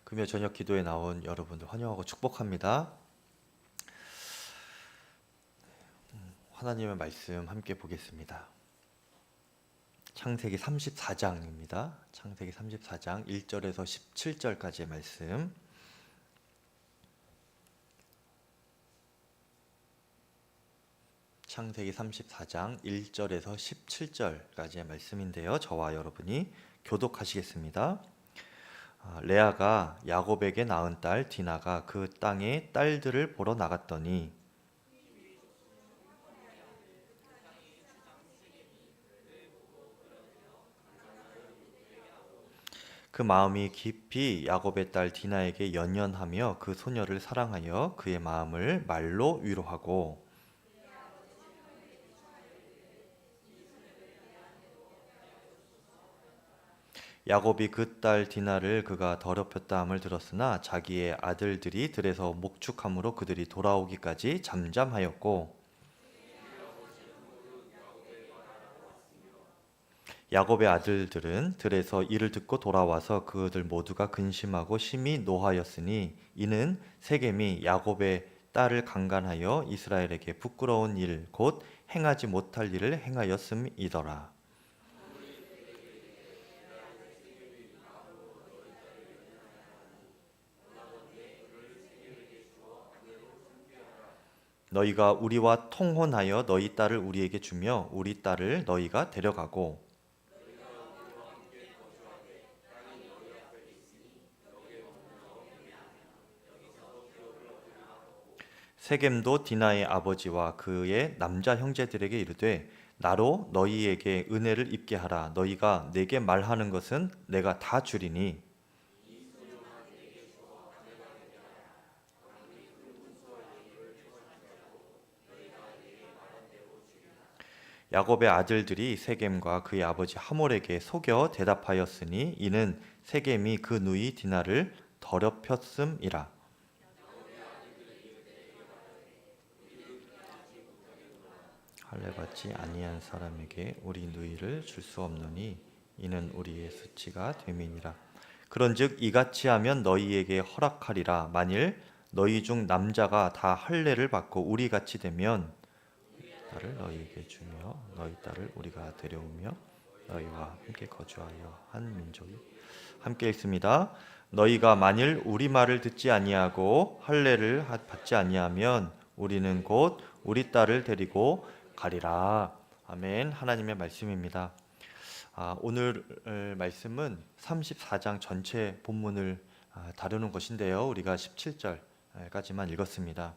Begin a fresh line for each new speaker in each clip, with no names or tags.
금요 저녁 기도에 나온 여러분들 환영하고 축복합니다. 하나님의 말씀 함께 보겠습니다. 창세기 34장입니다. 창세기 34장 1절에서 17절까지의 말씀. 창세기 34장 1절에서 17절까지의 말씀인데요. 저와 여러분이 교독하시겠습니다. 레아가 야곱에게 낳은 딸 디나가 그 땅의 딸들을 보러 나갔더니 그 마음이 깊이 야곱의 딸 디나에게 연연하며 그 소녀를 사랑하여 그의 마음을 말로 위로하고 야곱이 그 딸 디나를 그가 더럽혔다함을 들었으나 자기의 아들들이 들에서 목축함으로 그들이 돌아오기까지 잠잠하였고 야곱의 아들들은 들에서 이를 듣고 돌아와서 그들 모두가 근심하고 심히 노하였으니 이는 세겜이 야곱의 딸을 강간하여 이스라엘에게 부끄러운 일 곧 행하지 못할 일을 행하였음이더라. 너희가 우리와 통혼하여 너희 딸을 우리에게 주며 우리 딸을 너희가 데려가고 세겜도 디나의 아버지와 그의 남자 형제들에게 이르되 나로 너희에게 은혜를 입게 하라. 너희가 내게 말하는 것은 내가 다 주리니 야곱의 아들들이 세겜과 그의 아버지 하몰에게 속여 대답하였으니 이는 세겜이 그 누이 디나를 더럽혔음이라. 할례받지 아니한 사람에게 우리 누이를 줄 수 없노니 이는 우리의 수치가 됨이니라. 그런즉 이같이 하면 너희에게 허락하리라. 만일 너희 중 남자가 다 할례를 받고 우리 같이 되면 딸을 너희에게 주며 너희 딸을 우리가 데려오며 너희와 함께 거주하여 한 민족이 함께 있습니다. 너희가 만일 우리 말을 듣지 아니하고 할례를 받지 아니하면 우리는 곧 우리 딸을 데리고 가리라. 아멘. 하나님의 말씀입니다. 오늘 말씀은 34장 전체 본문을 다루는 것인데요. 우리가 17절까지만 읽었습니다.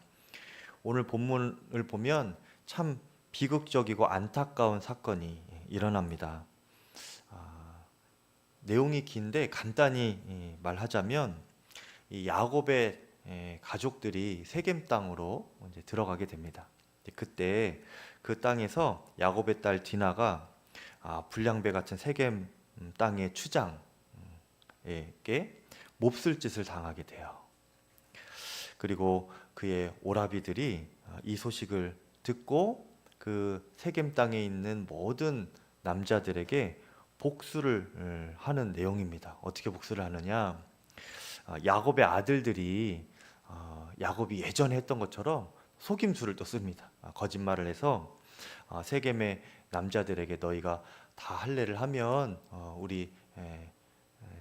오늘 본문을 보면 참 비극적이고 안타까운 사건이 일어납니다. 내용이 긴데 간단히 말하자면 이 야곱의 가족들이 세겜 땅으로 이제 들어가게 됩니다. 그때 그 땅에서 야곱의 딸 디나가 불량배 같은 세겜 땅의 추장에게 몹쓸 짓을 당하게 돼요. 그리고 그의 오라비들이 이 소식을 듣고 그 세겜 땅에 있는 모든 남자들에게 복수를 하는 내용입니다. 어떻게 복수를 하느냐? 야곱의 아들들이 야곱이 예전에 했던 것처럼 속임수를 또 씁니다. 거짓말을 해서 세겜의 남자들에게 너희가 다 할례를 하면 우리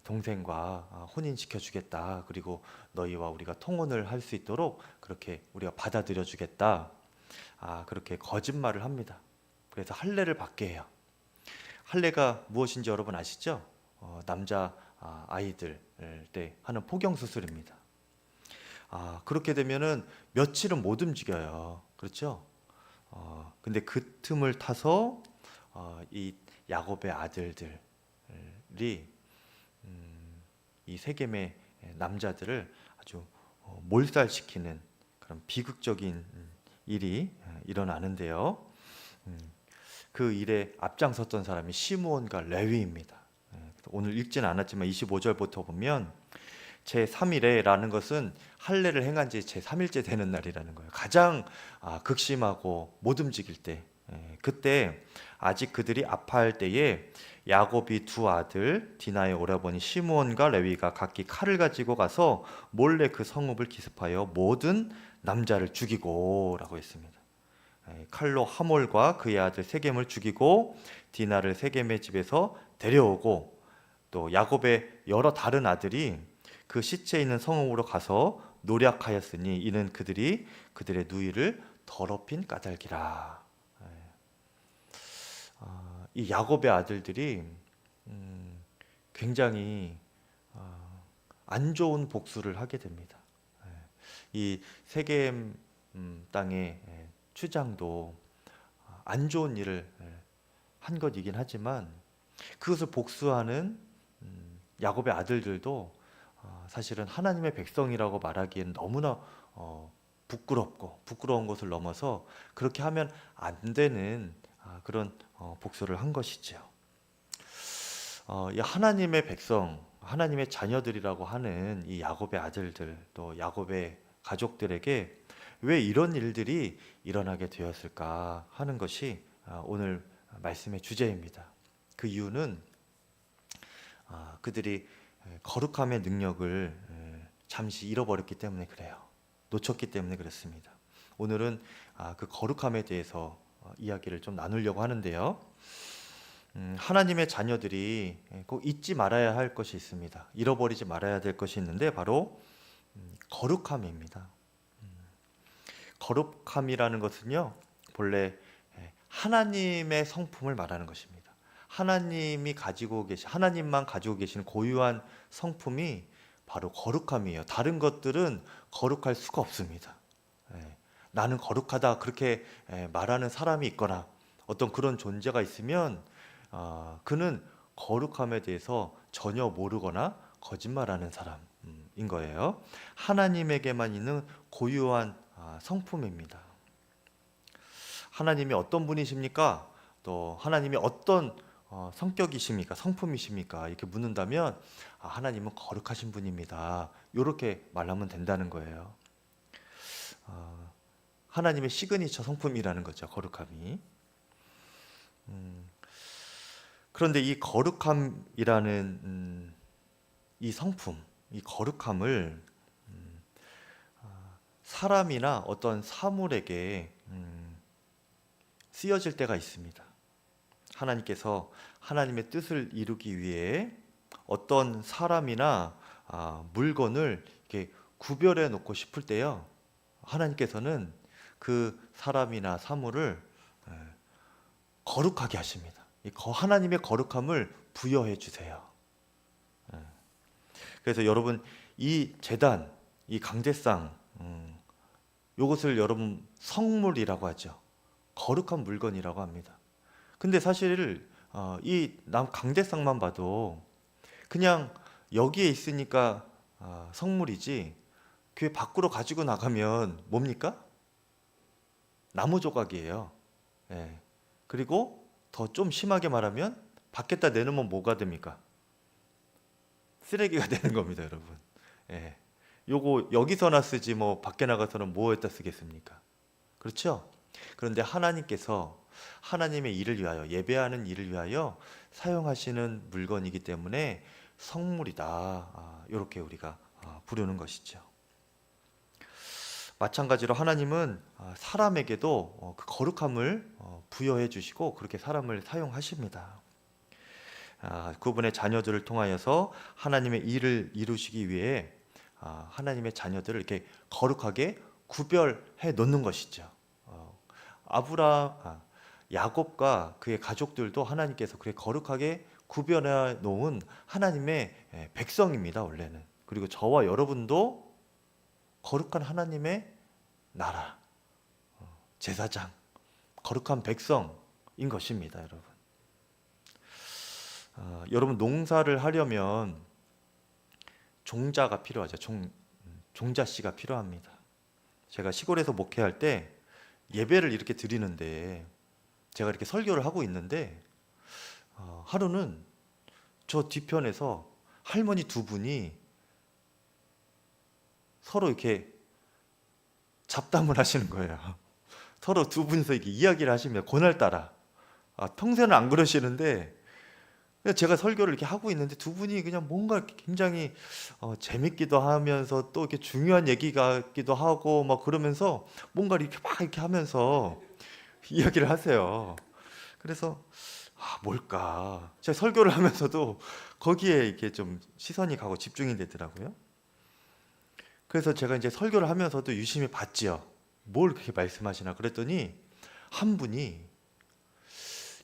동생과 혼인시켜 주겠다. 그리고 너희와 우리가 통혼을 할 수 있도록 그렇게 우리가 받아들여 주겠다. 그렇게 거짓말을 합니다. 그래서 할례를 받게 해요. 할례가 무엇인지 여러분 아시죠? 남자 아이들 때 하는 포경 수술입니다. 그렇게 되면은 며칠은 못 움직여요. 그렇죠? 근데 그 틈을 타서 이 야곱의 아들들이 이 세겜의 남자들을 아주 몰살시키는 그런 비극적인 일이 일어나는데요. 그 일에 앞장섰던 사람이 시므온과 레위입니다. 오늘 읽지는 않았지만 25절부터 보면 제3일에라는 것은 할례를 행한 지 제3일째 되는 날이라는 거예요. 가장 극심하고 못 움직일 때 그때 아직 그들이 아파할 때에 야곱이 두 아들 디나의 오라버니 시므온과 레위가 각기 칼을 가지고 가서 몰래 그 성읍을 기습하여 모든 남자를 죽이고라고 했습니다. 칼로 하몰과 그의 아들 세겜을 죽이고 디나를 세겜의 집에서 데려오고, 또 야곱의 여러 다른 아들이 그 시체 있는 성읍으로 가서 노략하였으니 이는 그들이 그들의 누이를 더럽힌 까닭이라. 이 야곱의 아들들이 굉장히 안 좋은 복수를 하게 됩니다. 이 세겜 땅의 추장도 안 좋은 일을 한 것이긴 하지만 그것을 복수하는 야곱의 아들들도 사실은 하나님의 백성이라고 말하기엔 너무나 부끄럽고 부끄러운 것을 넘어서 그렇게 하면 안 되는 그런 복수를 한 것이죠. 이 하나님의 백성, 하나님의 자녀들이라고 하는 이 야곱의 아들들, 또 야곱의 가족들에게 왜 이런 일들이 일어나게 되었을까 하는 것이 오늘 말씀의 주제입니다. 그 이유는 그들이 거룩함의 능력을 잠시 잃어버렸기 때문에 그래요. 놓쳤기 때문에 그렇습니다. 오늘은 그 거룩함에 대해서 이야기를 좀 나누려고 하는데요. 하나님의 자녀들이 꼭 잊지 말아야 할 것이 있습니다. 잃어버리지 말아야 될 것이 있는데 바로 거룩함입니다. 거룩함이라는 것은요, 본래 하나님의 성품을 말하는 것입니다. 하나님만 가지고 계신 고유한 성품이 바로 거룩함이에요. 다른 것들은 거룩할 수가 없습니다. 나는 거룩하다 그렇게 말하는 사람이 있거나 어떤 그런 존재가 있으면 그는 거룩함에 대해서 전혀 모르거나 거짓말하는 사람인 거예요. 하나님에게만 있는 고유한 성품입니다. 하나님이 어떤 분이십니까? 또 하나님이 어떤 성격이십니까? 성품이십니까? 이렇게 묻는다면 하나님은 거룩하신 분입니다. 이렇게 말하면 된다는 거예요. 하나님의 시그니처 성품이라는 거죠, 거룩함이. 그런데 이 거룩함이라는 이 성품, 이 거룩함을 사람이나 어떤 사물에게 쓰여질 때가 있습니다. 하나님께서 하나님의 뜻을 이루기 위해 어떤 사람이나 물건을 이렇게 구별해 놓고 싶을 때요, 하나님께서는 그 사람이나 사물을 거룩하게 하십니다. 하나님의 거룩함을 부여해 주세요. 그래서 여러분, 이 제단, 이 강제상, 이것을 여러분 성물이라고 하죠. 거룩한 물건이라고 합니다. 근데 사실 이 강대상만 봐도 그냥 여기에 있으니까 성물이지, 그 밖으로 가지고 나가면 뭡니까? 나무 조각이에요. 그리고 더 좀 심하게 말하면 밖에다 내놓으면 뭐가 됩니까? 쓰레기가 되는 겁니다, 여러분. 요거 여기서나 쓰지 뭐 밖에 나가서는 뭐에다 쓰겠습니까? 그렇죠? 그런데 하나님께서 하나님의 일을 위하여, 예배하는 일을 위하여 사용하시는 물건이기 때문에 성물이다, 이렇게 우리가 부르는 것이죠. 마찬가지로 하나님은 사람에게도 그 거룩함을 부여해 주시고 그렇게 사람을 사용하십니다. 그분의 자녀들을 통하여서 하나님의 일을 이루시기 위해 하나님의 자녀들을 이렇게 거룩하게 구별해 놓는 것이죠. 야곱과 그의 가족들도 하나님께서 그렇게 거룩하게 구별해 놓은 하나님의 백성입니다, 원래는. 그리고 저와 여러분도 거룩한 하나님의 나라, 제사장, 거룩한 백성인 것입니다, 여러분. 여러분, 농사를 하려면 종자가 필요하죠. 종자씨가 필요합니다. 제가 시골에서 목회할 때 예배를 이렇게 드리는데, 제가 이렇게 설교를 하고 있는데 하루는 저 뒤편에서 할머니 두 분이 서로 이렇게 잡담을 하시는 거예요. 서로 두 분이서 이렇게 이야기를 하시면 그날따라 평소에는 안 그러시는데 그냥 제가 설교를 이렇게 하고 있는데 두 분이 그냥 뭔가 이렇게 굉장히 재밌기도 하면서 또 이렇게 중요한 얘기 같기도 하고 막 그러면서 뭔가 이렇게 막 이렇게 하면서 이야기를 하세요. 그래서 뭘까? 제가 설교를 하면서도 거기에 이렇게 좀 시선이 가고 집중이 되더라고요. 그래서 제가 이제 설교를 하면서도 유심히 봤지요. 뭘 그렇게 말씀하시나 그랬더니 한 분이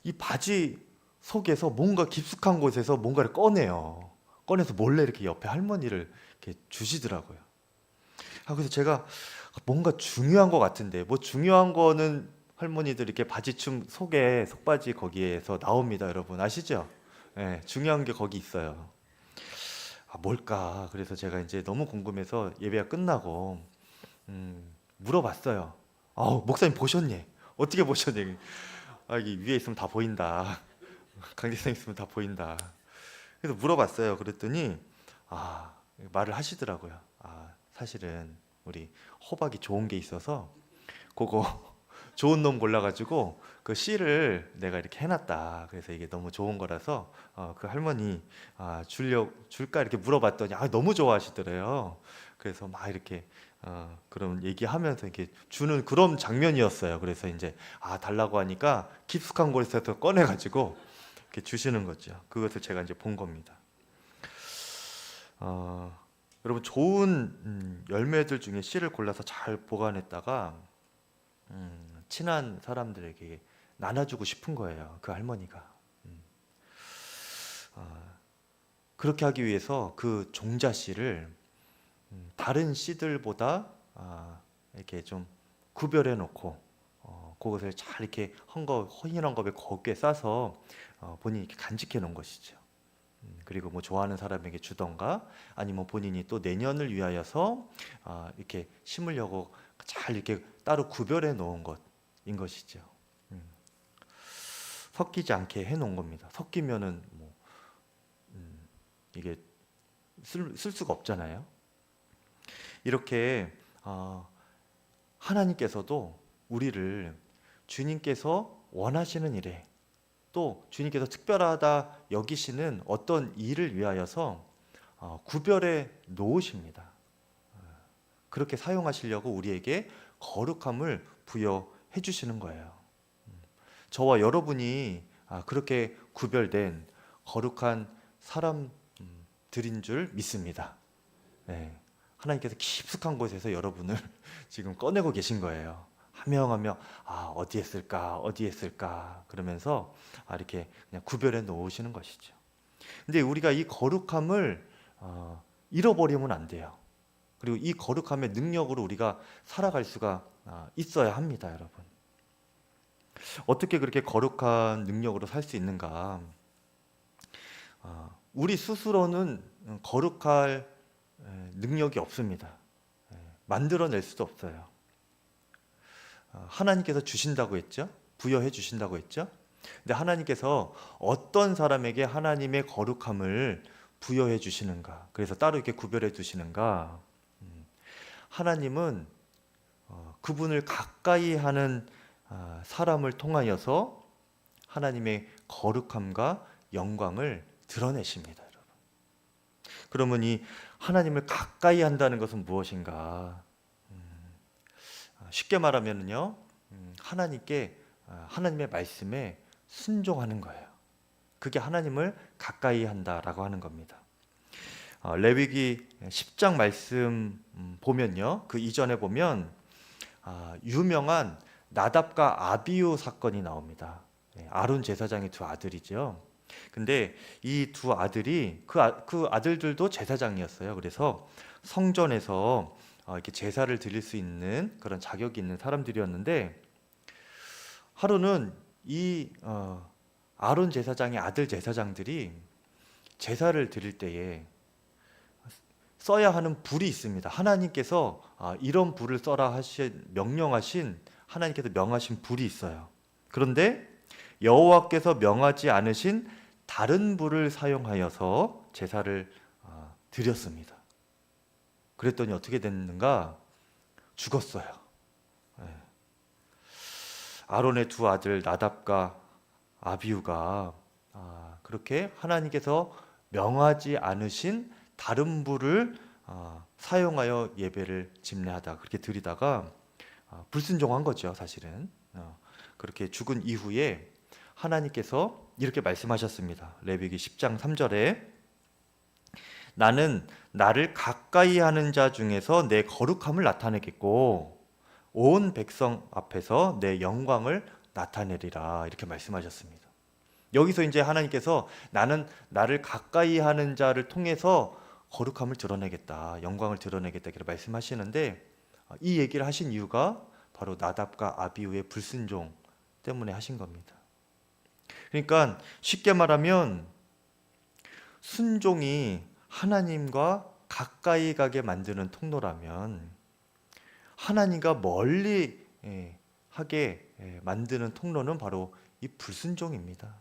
이 바지 속에서 뭔가 깊숙한 곳에서 뭔가를 꺼내요. 꺼내서 몰래 이렇게 옆에 할머니를 이렇게 주시더라고요. 그래서 제가 뭔가 중요한 것 같은데 뭐 중요한 거는 할머니들 이렇게 바지춤 속에 속바지 거기에서 나옵니다, 여러분 아시죠? 네, 중요한 게 거기 있어요. 뭘까? 그래서 제가 이제 너무 궁금해서 예배가 끝나고 물어봤어요. 목사님 보셨니? 어떻게 보셨니? 여기 위에 있으면 다 보인다. 강대상 있으면 다 보인다. 그래서 물어봤어요. 그랬더니 말을 하시더라고요. 사실은 우리 호박이 좋은 게 있어서 그거 좋은 놈 골라가지고 그 씨를 내가 이렇게 해놨다. 그래서 이게 너무 좋은 거라서 그 할머니 줄까 이렇게 물어봤더니 너무 좋아하시더래요. 그래서 막 이렇게 그런 얘기하면서 이렇게 주는 그런 장면이었어요. 그래서 이제 달라고 하니까 깊숙한 곳에서 꺼내가지고 이렇게 주시는 거죠. 그것을 제가 이제 본 겁니다. 여러분 좋은 열매들 중에 씨를 골라서 잘 보관했다가 친한 사람들에게 나눠주고 싶은 거예요. 그 할머니가. 그렇게 하기 위해서 그 종자 씨를 다른 씨들보다 이렇게 좀 구별해 놓고 그것을 잘 이렇게 허연 한 컵에 곱게 싸서 본인이 이렇게 간직해 놓은 것이죠. 그리고 뭐 좋아하는 사람에게 주던가 아니면 본인이 또 내년을 위하여서 이렇게 심으려고 잘 이렇게 따로 구별해 놓은 것인 것이죠. 섞이지 않게 해 놓은 겁니다. 섞이면은 뭐 이게 쓸 수가 없잖아요. 이렇게 하나님께서도 우리를 주님께서 원하시는 일에 또 주님께서 특별하다 여기시는 어떤 일을 위하여서 구별해 놓으십니다. 그렇게 사용하시려고 우리에게 거룩함을 부여해 주시는 거예요. 저와 여러분이 그렇게 구별된 거룩한 사람들인 줄 믿습니다. 네. 하나님께서 깊숙한 곳에서 여러분을 지금 꺼내고 계신 거예요. 한 명 한 명 어디에 쓸까 어디에 쓸까 그러면서 이렇게 그냥 구별해 놓으시는 것이죠. 근데 우리가 이 거룩함을 잃어버리면 안 돼요. 그리고 이 거룩함의 능력으로 우리가 살아갈 수가 있어야 합니다, 여러분. 어떻게 그렇게 거룩한 능력으로 살 수 있는가? 우리 스스로는 거룩할 능력이 없습니다. 만들어낼 수도 없어요. 하나님께서 주신다고 했죠? 부여해 주신다고 했죠? 근데 하나님께서 어떤 사람에게 하나님의 거룩함을 부여해 주시는가? 그래서 따로 이렇게 구별해 두시는가? 하나님은 그분을 가까이 하는 사람을 통하여서 하나님의 거룩함과 영광을 드러내십니다, 여러분. 그러면 이 하나님을 가까이 한다는 것은 무엇인가? 쉽게 말하면요, 하나님의 말씀에 순종하는 거예요. 그게 하나님을 가까이 한다라고 하는 겁니다. 레위기 10장 말씀 보면요, 그 이전에 보면 유명한 나답과 아비후 사건이 나옵니다. 아론 제사장의 두 아들이죠. 근데 이 두 아들이 그 아들들도 제사장이었어요. 그래서 성전에서 이렇게 제사를 드릴 수 있는 그런 자격이 있는 사람들이었는데 하루는 이 아론 제사장의 아들 제사장들이 제사를 드릴 때에 써야 하는 불이 있습니다. 하나님께서 이런 불을 써라 명령하신 하나님께서 명하신 불이 있어요. 그런데 여호와께서 명하지 않으신 다른 불을 사용하여서 제사를 드렸습니다. 그랬더니 어떻게 됐는가? 죽었어요. 아론의 두 아들 나답과 아비후가 그렇게 하나님께서 명하지 않으신 다른 불을 사용하여 예배를 집례하다 그렇게 드리다가 불순종한 거죠, 사실은. 그렇게 죽은 이후에 하나님께서 이렇게 말씀하셨습니다. 레위기 10장 3절에 나는 나를 가까이 하는 자 중에서 내 거룩함을 나타내겠고 온 백성 앞에서 내 영광을 나타내리라 이렇게 말씀하셨습니다. 여기서 이제 하나님께서 나는 나를 가까이 하는 자를 통해서 거룩함을 드러내겠다, 영광을 드러내겠다 이렇게 말씀하시는데 이 얘기를 하신 이유가 바로 나답과 아비후의 불순종 때문에 하신 겁니다. 그러니까 쉽게 말하면 순종이 하나님과 가까이 가게 만드는 통로라면 하나님과 멀리 하게 만드는 통로는 바로 이 불순종입니다.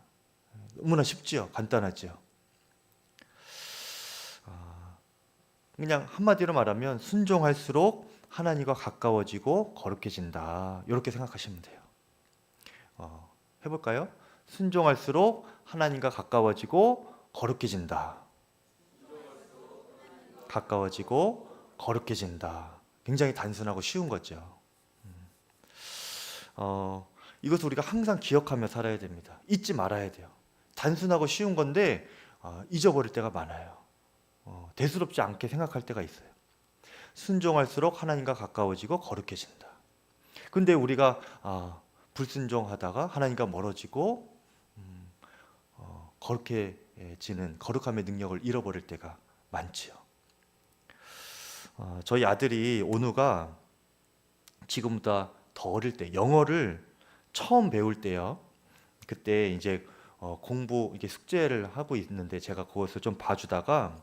너무나 쉽지요, 간단하지요. 그냥 한마디로 말하면 순종할수록 하나님과 가까워지고 거룩해진다 이렇게 생각하시면 돼요. 해볼까요? 순종할수록 하나님과 가까워지고 거룩해진다. 가까워지고 거룩해진다. 굉장히 단순하고 쉬운 거죠. 이것을 우리가 항상 기억하며 살아야 됩니다. 잊지 말아야 돼요. 단순하고 쉬운 건데 잊어버릴 때가 많아요. 대수롭지 않게 생각할 때가 있어요. 순종할수록 하나님과 가까워지고 거룩해진다. 근데 우리가 불순종하다가 하나님과 멀어지고 거룩해지는 거룩함의 능력을 잃어버릴 때가 많지요. 저희 아들이 온우가 지금보다 더 어릴 때 영어를 처음 배울 때요. 그때 이제 공부 이게 숙제를 하고 있는데 제가 그것을 좀 봐주다가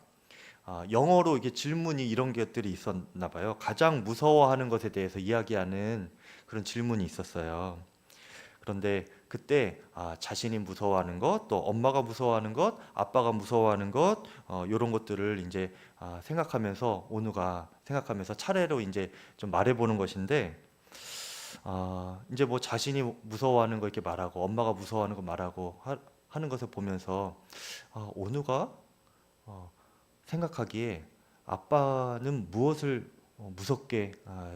영어로 이게 질문이 이런 것들이 있었나 봐요. 가장 무서워하는 것에 대해서 이야기하는 그런 질문이 있었어요. 그런데 그때 자신이 무서워하는 것, 또 엄마가 무서워하는 것, 아빠가 무서워하는 것, 이런 것들을 이제 생각하면서 온우가 생각하면서 차례로 이제 좀 말해보는 것인데, 이제 뭐 자신이 무서워하는 거 이렇게 말하고 엄마가 무서워하는 거 말하고 하는 것을 보면서 온우가 생각하기에 아빠는 무엇을 무섭게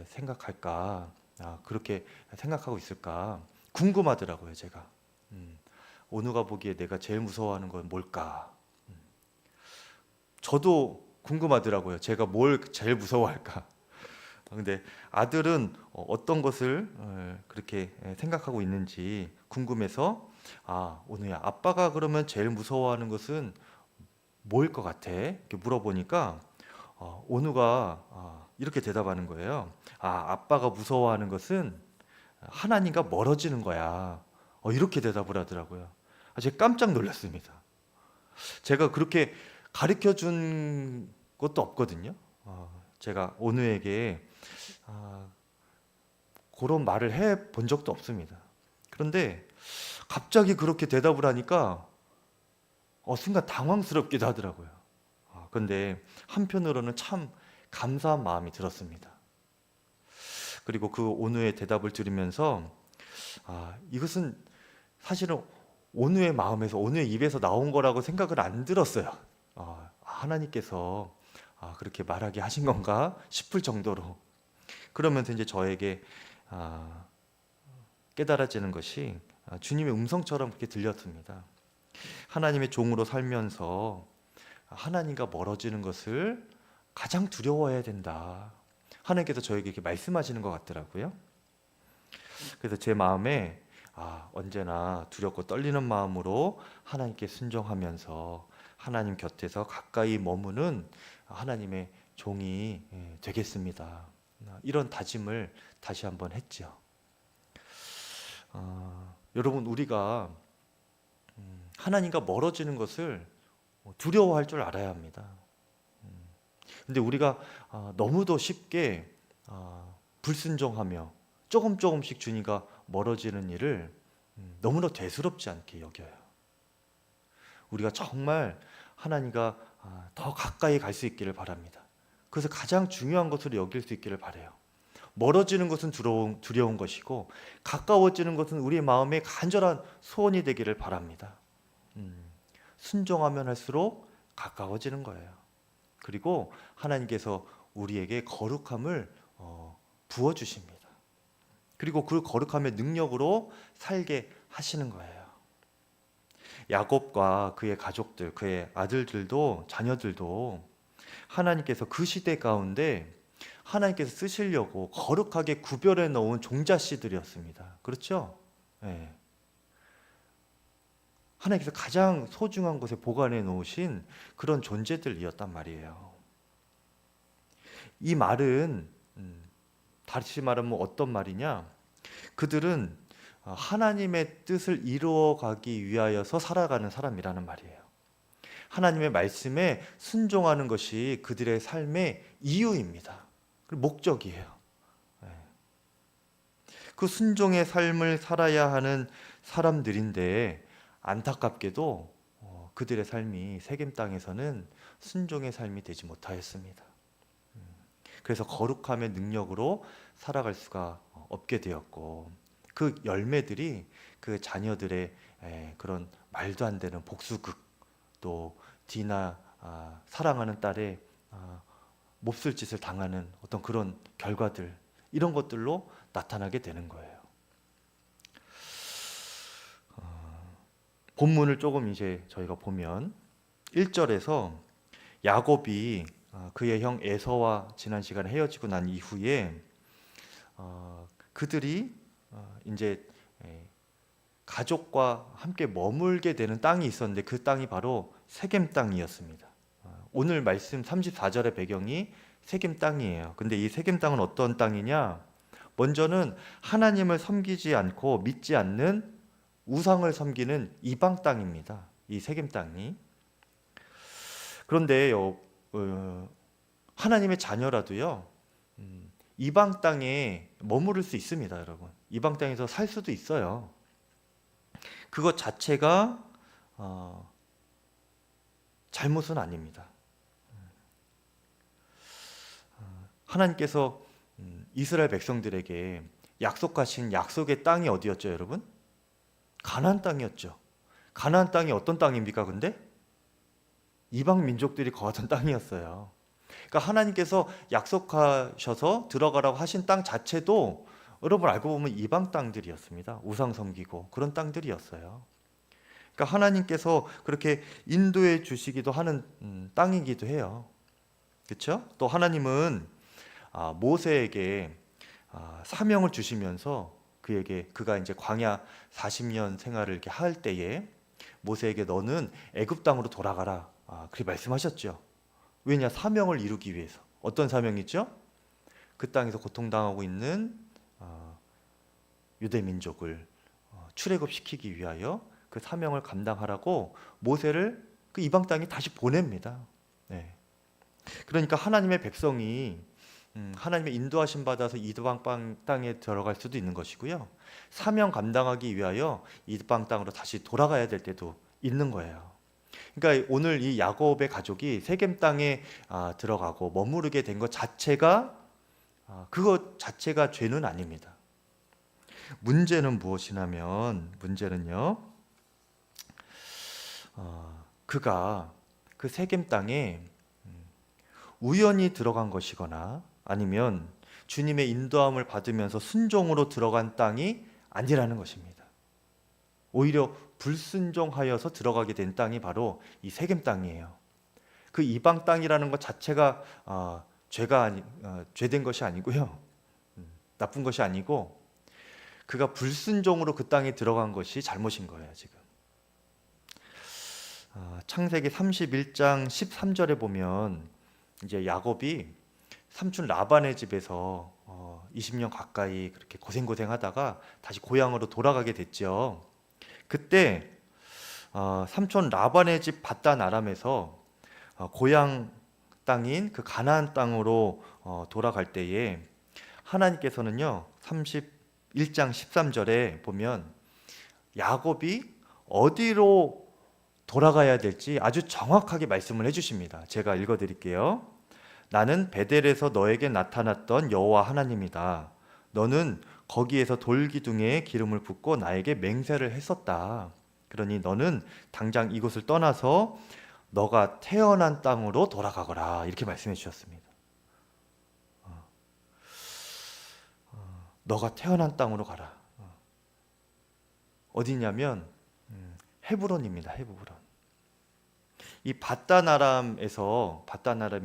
생각할까, 그렇게 생각하고 있을까 궁금하더라고요, 제가. 온우가 보기에 내가 제일 무서워하는 건 뭘까? 저도 궁금하더라고요. 제가 뭘 제일 무서워할까? 근데 아들은 어떤 것을 그렇게 생각하고 있는지 궁금해서 온우야, 아빠가 그러면 제일 무서워하는 것은 뭐일 것 같아? 이렇게 물어보니까 온우가 이렇게 대답하는 거예요. 아빠가 무서워하는 것은 하나님과 멀어지는 거야. 이렇게 대답을 하더라고요. 제가 깜짝 놀랐습니다. 제가 그렇게 가르쳐 준 것도 없거든요. 제가 온우에게 그런 말을 해 본 적도 없습니다. 그런데 갑자기 그렇게 대답을 하니까 순간 당황스럽기도 하더라고요. 그런데 한편으로는 참 감사한 마음이 들었습니다. 그리고 그 온우의 대답을 들으면서 이것은 사실은 온우의 마음에서 온우의 입에서 나온 거라고 생각을 안 들었어요. 하나님께서 그렇게 말하게 하신 건가 싶을 정도로. 그러면서 이제 저에게 깨달아지는 것이 주님의 음성처럼 그렇게 들렸습니다. 하나님의 종으로 살면서 하나님과 멀어지는 것을 가장 두려워해야 된다. 하나님께서 저에게 이렇게 말씀하시는 것 같더라고요. 그래서 제 마음에 언제나 두렵고 떨리는 마음으로 하나님께 순종하면서 하나님 곁에서 가까이 머무는 하나님의 종이 되겠습니다. 이런 다짐을 다시 한번 했죠. 여러분, 우리가 하나님과 멀어지는 것을 두려워할 줄 알아야 합니다. 근데 우리가 너무도 쉽게 불순종하며 조금씩 주님과 멀어지는 일을 너무나 대수롭지 않게 여겨요. 우리가 정말 하나님과 더 가까이 갈 수 있기를 바랍니다. 그래서 가장 중요한 것으로 여길 수 있기를 바라요. 멀어지는 것은 두려운 것이고 가까워지는 것은 우리의 마음의 간절한 소원이 되기를 바랍니다. 순종하면 할수록 가까워지는 거예요. 그리고 하나님께서 우리에게 거룩함을 부어주십니다. 그리고 그 거룩함의 능력으로 살게 하시는 거예요. 야곱과 그의 가족들, 그의 아들들도 자녀들도 하나님께서 그 시대 가운데 하나님께서 쓰시려고 거룩하게 구별해 놓은 종자씨들이었습니다. 그렇죠? 네. 하나님께서 가장 소중한 곳에 보관해 놓으신 그런 존재들이었단 말이에요. 이 말은 다시 말하면 어떤 말이냐? 그들은 하나님의 뜻을 이루어가기 위하여서 살아가는 사람이라는 말이에요. 하나님의 말씀에 순종하는 것이 그들의 삶의 이유입니다. 목적이에요. 그 순종의 삶을 살아야 하는 사람들인데 안타깝게도 그들의 삶이 세겜 땅에서는 순종의 삶이 되지 못하였습니다. 그래서 거룩함의 능력으로 살아갈 수가 없게 되었고 그 열매들이 그 자녀들의 그런 말도 안 되는 복수극, 또 디나 사랑하는 딸의 몹쓸 짓을 당하는 어떤 그런 결과들, 이런 것들로 나타나게 되는 거예요. 본문을 조금 이제 저희가 보면 1절에서 야곱이 그의 형 에서와 지난 시간에 헤어지고 난 이후에 그들이 이제 가족과 함께 머물게 되는 땅이 있었는데 그 땅이 바로 세겜 땅이었습니다. 오늘 말씀 34절의 배경이 세겜 땅이에요. 근데 이 세겜 땅은 어떤 땅이냐? 먼저는 하나님을 섬기지 않고 믿지 않는 우상을 섬기는 이방 땅입니다. 이 세겜 땅이. 그런데 하나님의 자녀라도요, 이방 땅에 머무를 수 있습니다, 여러분. 이방 땅에서 살 수도 있어요. 그것 자체가 잘못은 아닙니다. 하나님께서 이스라엘 백성들에게 약속하신 약속의 땅이 어디였죠, 여러분? 가나안 땅이었죠. 가나안 땅이 어떤 땅입니까, 근데? 이방 민족들이 거하던 땅이었어요. 그러니까 하나님께서 약속하셔서 들어가라고 하신 땅 자체도 여러분 알고 보면 이방 땅들이었습니다. 우상 섬기고 그런 땅들이었어요. 그러니까 하나님께서 그렇게 인도해 주시기도 하는 땅이기도 해요. 그렇죠? 또 하나님은 모세에게 사명을 주시면서 그가 이제 광야 40년 생활을 이렇게 할 때에 모세에게 너는 애굽 땅으로 돌아가라. 그렇게 말씀하셨죠. 왜냐? 사명을 이루기 위해서. 어떤 사명이죠? 그 땅에서 고통당하고 있는 유대 민족을 출애굽시키기 위하여 그 사명을 감당하라고 모세를 그 이방 땅에 다시 보냅니다. 네. 그러니까 하나님의 백성이 하나님의 인도하심 받아서 이방 땅에 들어갈 수도 있는 것이고요. 사명 감당하기 위하여 이방 땅으로 다시 돌아가야 될 때도 있는 거예요. 그러니까 오늘 이 야곱의 가족이 세겜 땅에 들어가고 머무르게 된 것 자체가 그것 자체가 죄는 아닙니다. 문제는 무엇이냐면 문제는요. 그가 그 세겜 땅에 우연히 들어간 것이거나 아니면 주님의 인도함을 받으면서 순종으로 들어간 땅이 아니라는 것입니다. 오히려 불순종하여서 들어가게 된 땅이 바로 이 세겜 땅이에요. 그 이방 땅이라는 것 자체가 죄된 것이 아니고요, 나쁜 것이 아니고 그가 불순종으로 그 땅에 들어간 것이 잘못인 거예요. 지금 창세기 31장 13절에 보면 이제 야곱이 삼촌 라반의 집에서 20년 가까이 그렇게 고생하다가 다시 고향으로 돌아가게 됐죠. 그때 삼촌 라반의 집 밧단 아람에서 고향 땅인 그 가나안 땅으로 돌아갈 때에 하나님께서는요 31장 13절에 보면 야곱이 어디로 돌아가야 될지 아주 정확하게 말씀을 해주십니다. 제가 읽어드릴게요. 나는 베델에서 너에게 나타났던 여호와 하나님이다. 너는 거기에서 돌기둥에 기름을 붓고 나에게 맹세를 했었다. 그러니 너는 당장 이곳을 떠나서 너가 태어난 땅으로 돌아가거라. 이렇게 말씀해 주셨습니다. 너가 태어난 땅으로 가라. 어디냐면 헤브론입니다. 헤브론. 이 바다나람이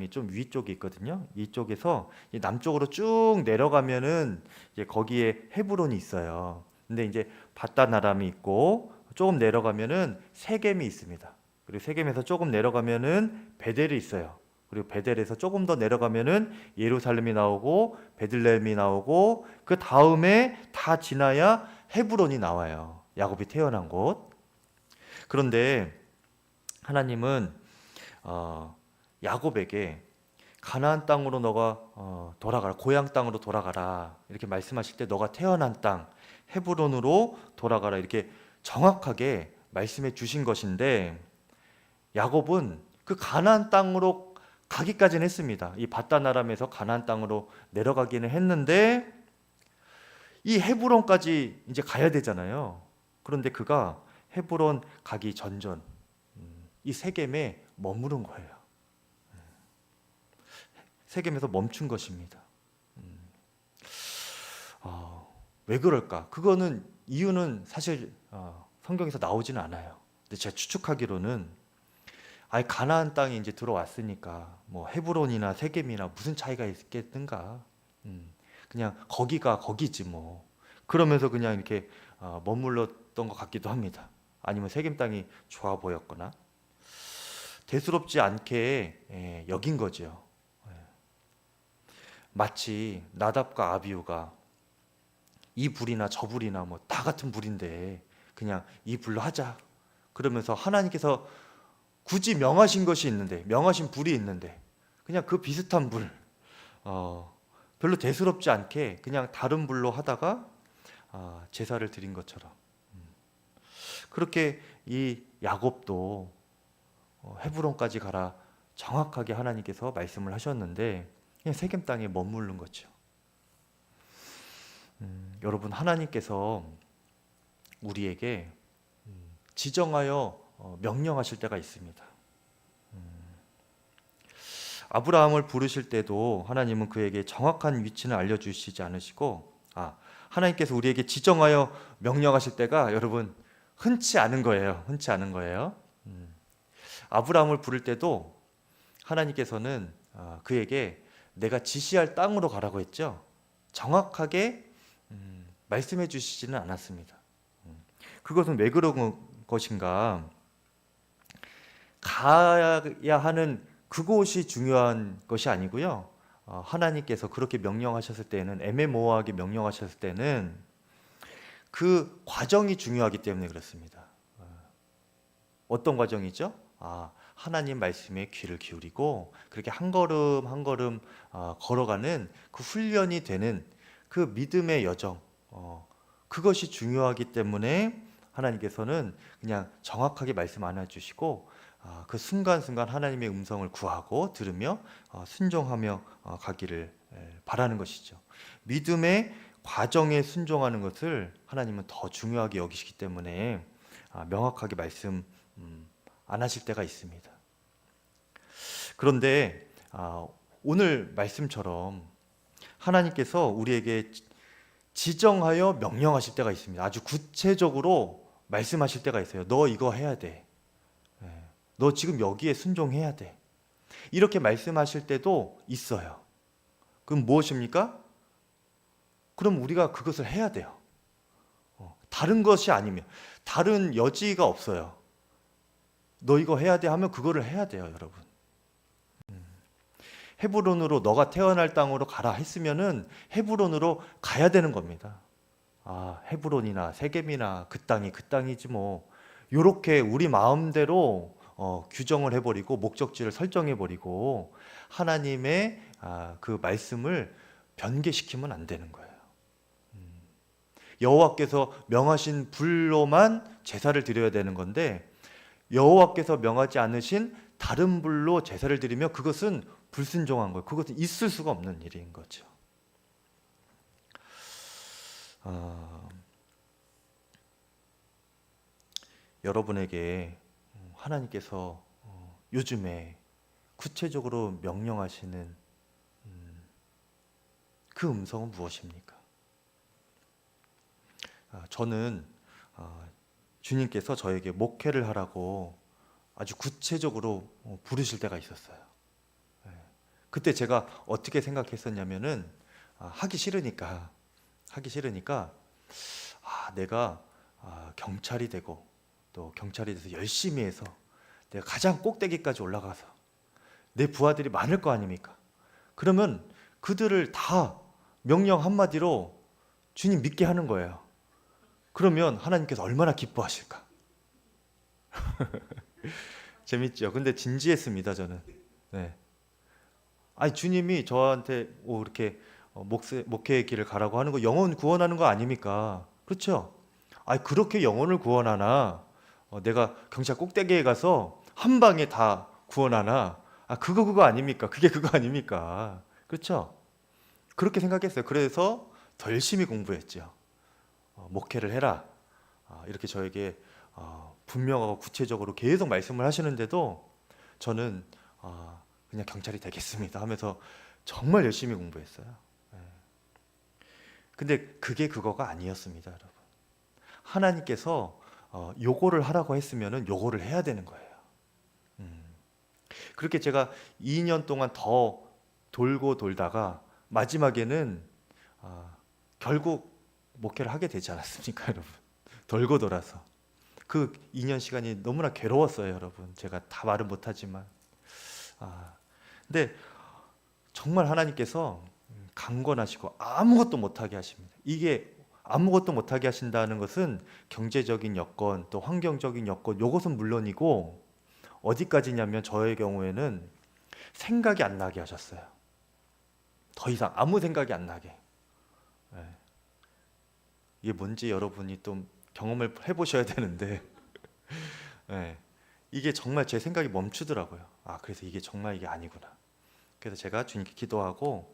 좀 위쪽에 있거든요. 이쪽에서 남쪽으로 쭉 내려가면은 이제 거기에 헤브론이 있어요. 근데 이제 바다나람이 있고 조금 내려가면은 세겜이 있습니다. 그리고 세겜에서 조금 내려가면은 베델이 있어요. 그리고 베델에서 조금 더 내려가면은 예루살렘이 나오고 베들레헴이 나오고 그 다음에 다 지나야 헤브론이 나와요. 야곱이 태어난 곳. 그런데 하나님은 야곱에게 가나안 땅으로 너가 돌아가라, 고향 땅으로 돌아가라 이렇게 말씀하실 때 너가 태어난 땅 헤브론으로 돌아가라 이렇게 정확하게 말씀해 주신 것인데, 야곱은 그 가나안 땅으로 가기까지는 했습니다. 이 바다나람에서 가나안 땅으로 내려가기는 했는데 이 헤브론까지 이제 가야 되잖아요. 그런데 그가 헤브론 가기 전전 이 세겜에 머무른 거예요. 세겜에서 멈춘 것입니다. 왜 그럴까? 그거는 이유는 사실 성경에서 나오지는 않아요. 근데 제가 추측하기로는 가나안 땅에 이제 들어왔으니까 뭐 헤브론이나 세겜이나 무슨 차이가 있겠는가? 그냥 거기가 거기지 뭐. 그러면서 그냥 이렇게 머물렀던 것 같기도 합니다. 아니면 세겜 땅이 좋아 보였거나 대수롭지 않게 여긴 거죠. 마치 나답과 아비후가 이 불이나 저 불이나 뭐 다 같은 불인데 그냥 이 불로 하자. 그러면서 하나님께서 굳이 명하신 것이 있는데, 명하신 불이 있는데 그냥 그 비슷한 불, 별로 대수롭지 않게 그냥 다른 불로 하다가 제사를 드린 것처럼 그렇게 이 야곱도 헤브론까지 가라 정확하게 하나님께서 말씀을 하셨는데 그냥 세겜 땅에 머무른 거죠. 여러분, 하나님께서 우리에게 지정하여 명령하실 때가 있습니다. 아브라함을 부르실 때도 하나님은 그에게 정확한 위치는 알려주시지 않으시고 하나님께서 우리에게 지정하여 명령하실 때가 여러분 흔치 않은 거예요. 흔치 않은 거예요. 아브라함을 부를 때도 하나님께서는 그에게 내가 지시할 땅으로 가라고 했죠. 정확하게 말씀해 주시지는 않았습니다. 그것은 왜 그런 것인가? 가야 하는 그곳이 중요한 것이 아니고요. 하나님께서 그렇게 명령하셨을 때는, 애매모호하게 명령하셨을 때는 그 과정이 중요하기 때문에 그렇습니다. 어떤 과정이죠? 하나님 말씀에 귀를 기울이고 그렇게 한 걸음 한 걸음 걸어가는 그 훈련이 되는 그 믿음의 여정, 그것이 중요하기 때문에 하나님께서는 그냥 정확하게 말씀 안 해주시고 그 순간순간 하나님의 음성을 구하고 들으며 순종하며 가기를 바라는 것이죠. 믿음의 과정에 순종하는 것을 하나님은 더 중요하게 여기시기 때문에 명확하게 말씀 안 하실 때가 있습니다. 그런데 오늘 말씀처럼 하나님께서 우리에게 지정하여 명령하실 때가 있습니다. 아주 구체적으로 말씀하실 때가 있어요. 너 이거 해야 돼. 너 지금 여기에 순종해야 돼. 이렇게 말씀하실 때도 있어요. 그럼 무엇입니까? 그럼 우리가 그것을 해야 돼요. 다른 것이 아니면, 다른 여지가 없어요. 너 이거 해야 돼 하면 그거를 해야 돼요, 여러분. 헤브론으로 너가 태어날 땅으로 가라 했으면은 헤브론으로 가야 되는 겁니다. 헤브론이나 세겜이나 그 땅이지 뭐. 요렇게 우리 마음대로 규정을 해버리고 목적지를 설정해버리고 하나님의 그 말씀을 변개시키면 안 되는 거예요. 여호와께서 명하신 불로만 제사를 드려야 되는 건데 여호와께서 명하지 않으신 다른 불로 제사를 드리면 그것은 불순종한 거예요. 그것은 있을 수가 없는 일인 거죠. 여러분에게 하나님께서 요즘에 구체적으로 명령하시는 그 음성은 무엇입니까? 저는 주님께서 저에게 목회를 하라고 아주 구체적으로 부르실 때가 있었어요. 그때 제가 어떻게 생각했었냐면은 하기 싫으니까 내가 경찰이 되고 또 경찰이 돼서 열심히 해서 내가 가장 꼭대기까지 올라가서 내 부하들이 많을 거 아닙니까? 그러면 그들을 다 명령 한마디로 주님 믿게 하는 거예요. 그러면 하나님께서 얼마나 기뻐하실까? 재밌죠? 근데 진지했습니다, 저는. 네. 아니, 주님이 저한테 이렇게 목회의 길을 가라고 하는 거 영혼 구원하는 거 아닙니까? 그렇죠? 아니, 그렇게 영혼을 구원하나? 내가 경찰 꼭대기에 가서 한 방에 다 구원하나? 그거 아닙니까? 그게 그거 아닙니까? 그렇죠? 그렇게 생각했어요. 그래서 더 열심히 공부했죠. 목회를 해라. 이렇게 저에게 분명하고 구체적으로 계속 말씀을 하시는데도 저는 그냥 경찰이 되겠습니다 하면서 정말 열심히 공부했어요. 근데 그게 그거가 아니었습니다, 여러분. 하나님께서 요거를 하라고 했으면은 요거를 해야 되는 거예요. 그렇게 제가 2년 동안 더 돌고 돌다가 마지막에는 결국 목회를 하게 되지 않았습니까, 여러분? 돌고 돌아서 그 2년 시간이 너무나 괴로웠어요, 여러분. 제가 다 말은 못하지만 근데 정말 하나님께서 강권하시고 아무것도 못하게 하십니다. 이게 아무것도 못하게 하신다는 것은 경제적인 여건 또 환경적인 여건 요것은 물론이고 어디까지냐면 저의 경우에는 생각이 안 나게 하셨어요. 더 이상 아무 생각이 안 나게. 이게 뭔지 여러분이 또 경험을 해보셔야 되는데 이게 정말 제 생각이 멈추더라고요. 그래서 이게 정말 이게 아니구나. 그래서 제가 주님께 기도하고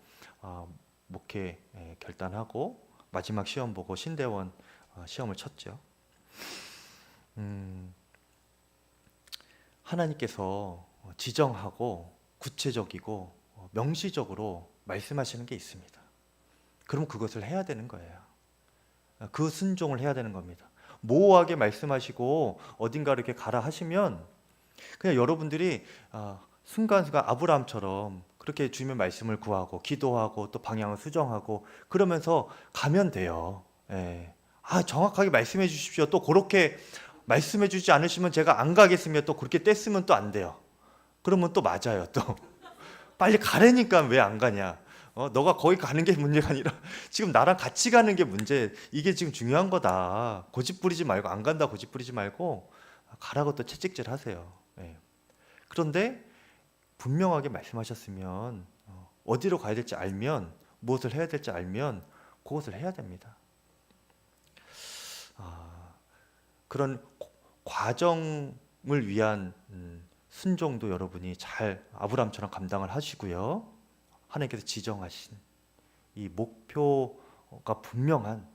목회 결단하고 마지막 시험 보고 신대원 시험을 쳤죠. 하나님께서 지정하고 구체적이고 명시적으로 말씀하시는 게 있습니다. 그럼 그것을 해야 되는 거예요. 그 순종을 해야 되는 겁니다. 모호하게 말씀하시고 어딘가 이렇게 가라 하시면 그냥 여러분들이 순간순간 아브라함처럼 그렇게 주님의 말씀을 구하고 기도하고 또 방향을 수정하고 그러면서 가면 돼요. 정확하게 말씀해 주십시오. 또 그렇게 말씀해 주지 않으시면 제가 안 가겠으면 또 그렇게 뗐으면 또 안 돼요. 그러면 또 맞아요. 또 빨리 가라니까 왜 안 가냐? 너가 거기 가는 게 문제가 아니라 지금 나랑 같이 가는 게 문제. 이게 지금 중요한 거다. 고집 부리지 말고 안 간다 고집 부리지 말고 가라고 또 채찍질 하세요. 그런데 분명하게 말씀하셨으면 어디로 가야 될지 알면 무엇을 해야 될지 알면 그것을 해야 됩니다. 그런 과정을 위한 순종도 여러분이 잘 아브라함처럼 감당을 하시고요. 하나님께서 지정하신 이 목표가 분명한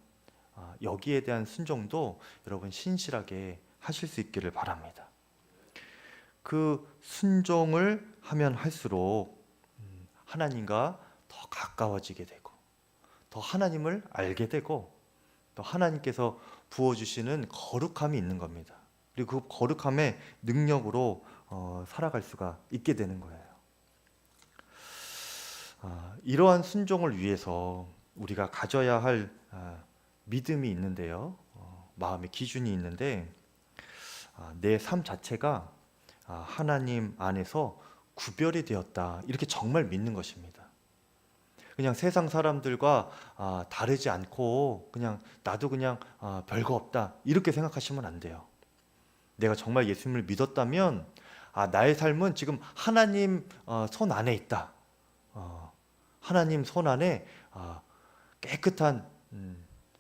여기에 대한 순종도 여러분 신실하게 하실 수 있기를 바랍니다. 그 순종을 하면 할수록 하나님과 더 가까워지게 되고 더 하나님을 알게 되고 또 하나님께서 부어주시는 거룩함이 있는 겁니다. 그리고 그 거룩함의 능력으로 살아갈 수가 있게 되는 거예요. 이러한 순종을 위해서 우리가 가져야 할 믿음이 있는데요. 마음의 기준이 있는데 내 삶 자체가 하나님 안에서 구별이 되었다. 이렇게 정말 믿는 것입니다. 그냥 세상 사람들과 다르지 않고 그냥 나도 그냥 별거 없다. 이렇게 생각하시면 안 돼요. 내가 정말 예수님을 믿었다면 나의 삶은 지금 하나님 손 안에 있다. 하나님 손 안에 깨끗한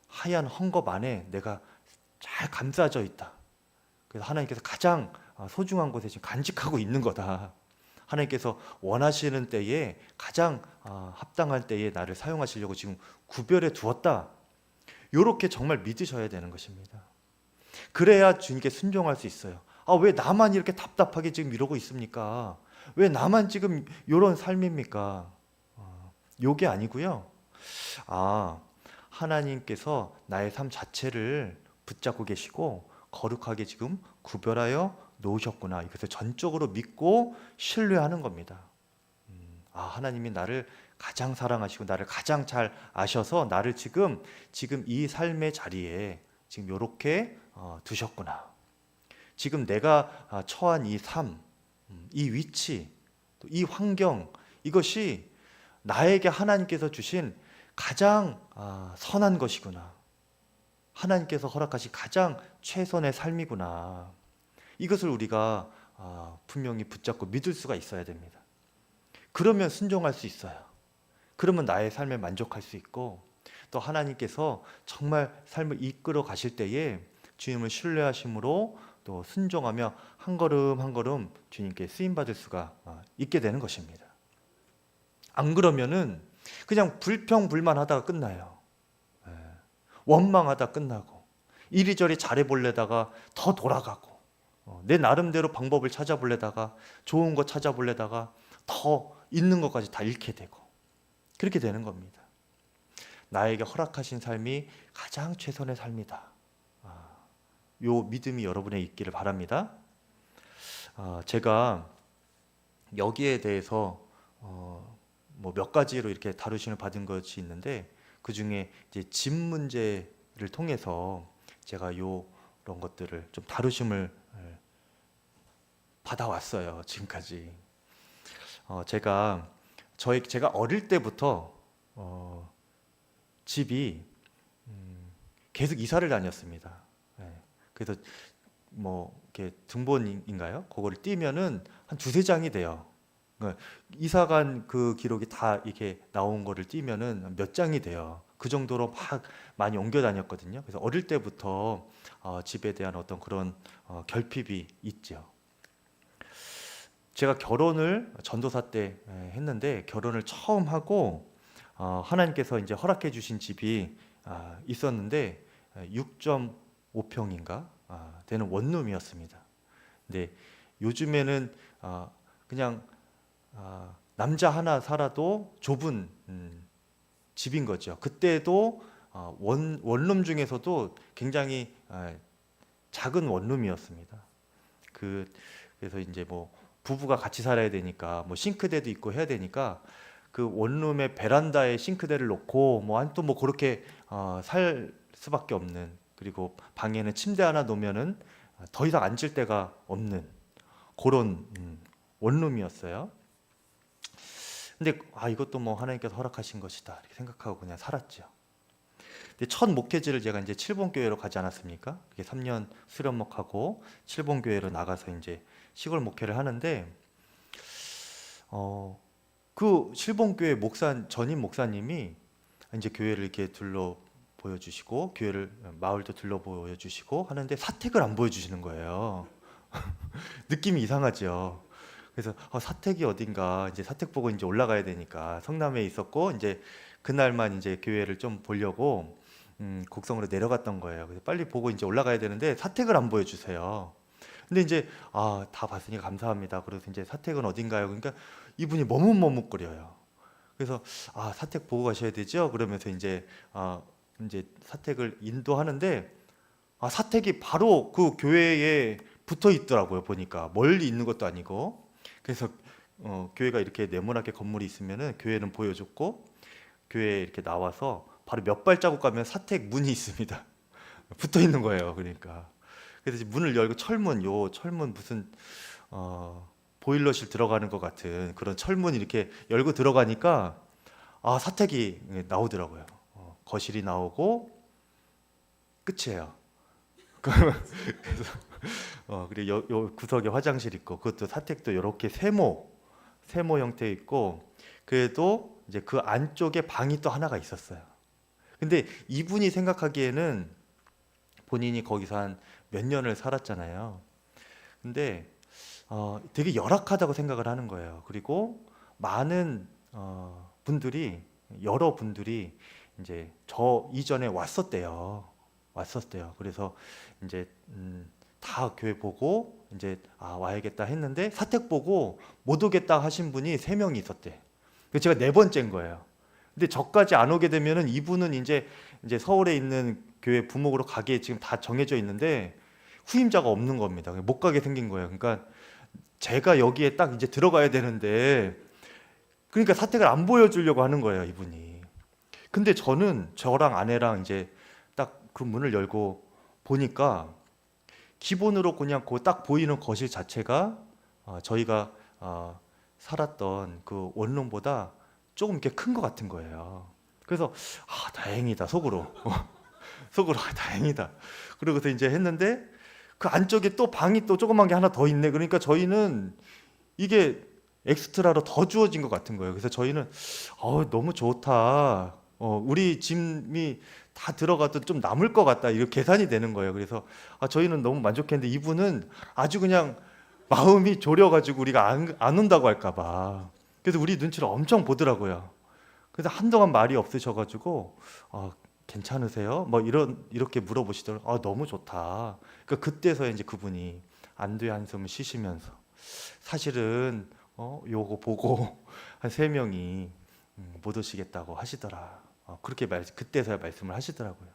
하얀 헝겊 안에 내가 잘 감싸져 있다. 그래서 하나님께서 가장 소중한 곳에 지금 간직하고 있는 거다. 하나님께서 원하시는 때에 가장 합당한 때에 나를 사용하시려고 지금 구별해 두었다. 이렇게 정말 믿으셔야 되는 것입니다. 그래야 주님께 순종할 수 있어요. 왜 나만 이렇게 답답하게 지금 이러고 있습니까? 왜 나만 지금 이런 삶입니까? 요게 아니고요. 하나님께서 나의 삶 자체를 붙잡고 계시고 거룩하게 지금 구별하여 놓으셨구나. 이것을 전적으로 믿고 신뢰하는 겁니다. 하나님이 나를 가장 사랑하시고 나를 가장 잘 아셔서 나를 지금 이 삶의 자리에 지금 이렇게 두셨구나. 지금 내가 처한 이 삶, 이 위치, 또 이 환경, 이것이 나에게 하나님께서 주신 가장 선한 것이구나. 하나님께서 허락하신 가장 최선의 삶이구나. 이것을 우리가 분명히 붙잡고 믿을 수가 있어야 됩니다. 그러면 순종할 수 있어요. 그러면 나의 삶에 만족할 수 있고, 또 하나님께서 정말 삶을 이끌어 가실 때에 주님을 신뢰하심으로 또 순종하며 한 걸음 한 걸음 주님께 쓰임 받을 수가 있게 되는 것입니다. 안 그러면은 그냥 불평불만하다가 끝나요. 원망하다 끝나고, 이리저리 잘해보려다가 더 돌아가고, 내 나름대로 방법을 찾아보려다가, 좋은 거 찾아보려다가 더 있는 것까지 다 잃게 되고, 그렇게 되는 겁니다. 나에게 허락하신 삶이 가장 최선의 삶이다. 요 믿음이 여러분에 있기를 바랍니다. 제가 여기에 대해서 뭐 몇 가지로 이렇게 다루심을 받은 것이 있는데, 그 중에 이제 집 문제를 통해서 제가 이런 것들을 좀 다루심을 받아왔어요. 지금까지. 제가 어릴 때부터 집이 계속 이사를 다녔습니다. 그래서 뭐 이렇게 등본인가요? 그거를 띄면은 한 두세 장이 돼요. 그러니까 이사 간 그 기록이 다 이렇게 나온 거를 띄면은 몇 장이 돼요. 그 정도로 막 많이 옮겨 다녔거든요. 그래서 어릴 때부터 집에 대한 어떤 그런 결핍이 있죠. 제가 결혼을 전도사 때 했는데, 결혼을 처음 하고 하나님께서 이제 허락해 주신 집이 있었는데 6.5평인가 되는 원룸이었습니다. 근데 요즘에는 그냥 남자 하나 살아도 좁은 집인 거죠. 그때도 원룸 중에서도 굉장히 작은 원룸이었습니다. 그래서 이제 뭐 부부가 같이 살아야 되니까 뭐 싱크대도 있고 해야 되니까 그 원룸에 베란다에 싱크대를 놓고 또 뭐 그렇게 살 수밖에 없는, 그리고 방에는 침대 하나 놓으면은 더 이상 앉을 데가 없는 그런 원룸이었어요. 근데 이것도 뭐 하나님께서 허락하신 것이다 이렇게 생각하고 그냥 살았죠. 근데 첫 목회지를 제가 이제 칠봉교회로 가지 않았습니까? 그게 3년 수련목하고 칠봉교회로 나가서 이제 시골 목회를 하는데, 그 칠봉교회 전임 목사님이 이제 교회를 이렇게 둘러 보여주시고, 마을도 둘러 보여주시고 하는데 사택을 안 보여주시는 거예요. 느낌이 이상하죠. 그래서 사택이 어딘가, 이제 사택 보고 이제 올라가야 되니까 성남에 있었고, 이제 그날만 이제 교회를 좀 보려고 곡성으로 내려갔던 거예요. 그래서 빨리 보고 이제 올라가야 되는데 사택을 안 보여주세요. 근데 이제 다 봤으니까 감사합니다. 그래서 이제 사택은 어딘가요? 그러니까 이분이 머뭇머뭇거려요. 그래서 사택 보고 가셔야 되죠. 그러면서 이제 사택을 인도하는데, 사택이 바로 그 교회에 붙어 있더라고요. 보니까 멀리 있는 것도 아니고. 그래서 교회가 이렇게 네모나게 건물이 있으면은 교회는 보여줬고, 교회에 이렇게 나와서 바로 몇 발자국 가면 사택 문이 있습니다. 붙어 있는 거예요. 그러니까. 그래서 문을 열고 철문 무슨 보일러실 들어가는 것 같은 그런 철문 이렇게 열고 들어가니까 사택이 나오더라고요. 거실이 나오고 끝이에요. 그래서 그리고 요 구석에 화장실 있고, 그것도 사택도 이렇게 세모 형태 있고, 그래도 이제 그 안쪽에 방이 또 하나가 있었어요. 근데 이분이 생각하기에는 본인이 거기서 한 몇 년을 살았잖아요. 근데 되게 열악하다고 생각을 하는 거예요. 그리고 많은 분들이 여러 분들이 이제 저 이전에 왔었대요. 그래서 이제 다 교회 보고 이제 와야겠다 했는데 사택 보고 못 오겠다 하신 분이 3명이 있었대. 그래서 제가 4번째인 거예요. 근데 저까지 안 오게 되면은 이분은 이제 서울에 있는 교회 부목으로 가기에 지금 다 정해져 있는데 후임자가 없는 겁니다. 못 가게 생긴 거예요. 그러니까 제가 여기에 딱 이제 들어가야 되는데 그러니까 사택을 안 보여주려고 하는 거예요, 이분이. 근데 저랑 아내랑 이제 딱 그 문을 열고 보니까 기본으로 그냥 그 딱 보이는 거실 자체가 저희가 살았던 그 원룸보다 조금 이렇게 큰 것 같은 거예요. 그래서 다행이다 속으로 속으로 다행이다. 그러고서 이제 했는데 그 안쪽에 또 방이 또 조그만 게 하나 더 있네. 그러니까 저희는 이게 엑스트라로 더 주어진 것 같은 거예요. 그래서 저희는 너무 좋다. 우리 짐이 다 들어가도 좀 남을 것 같다. 이렇게 계산이 되는 거예요. 그래서 저희는 너무 만족했는데 이분은 아주 그냥 마음이 졸여가지고 우리가 안 온다고 할까봐. 그래서 우리 눈치를 엄청 보더라고요. 그래서 한동안 말이 없으셔가지고 괜찮으세요? 뭐 이렇게 물어보시더라고요. 너무 좋다. 그러니까 그때서야 이제 그분이 안도의 한숨을 쉬시면서 사실은 요거 보고 한 3명이 못 오시겠다고 하시더라. 그렇게 그때서야 말씀을 하시더라고요.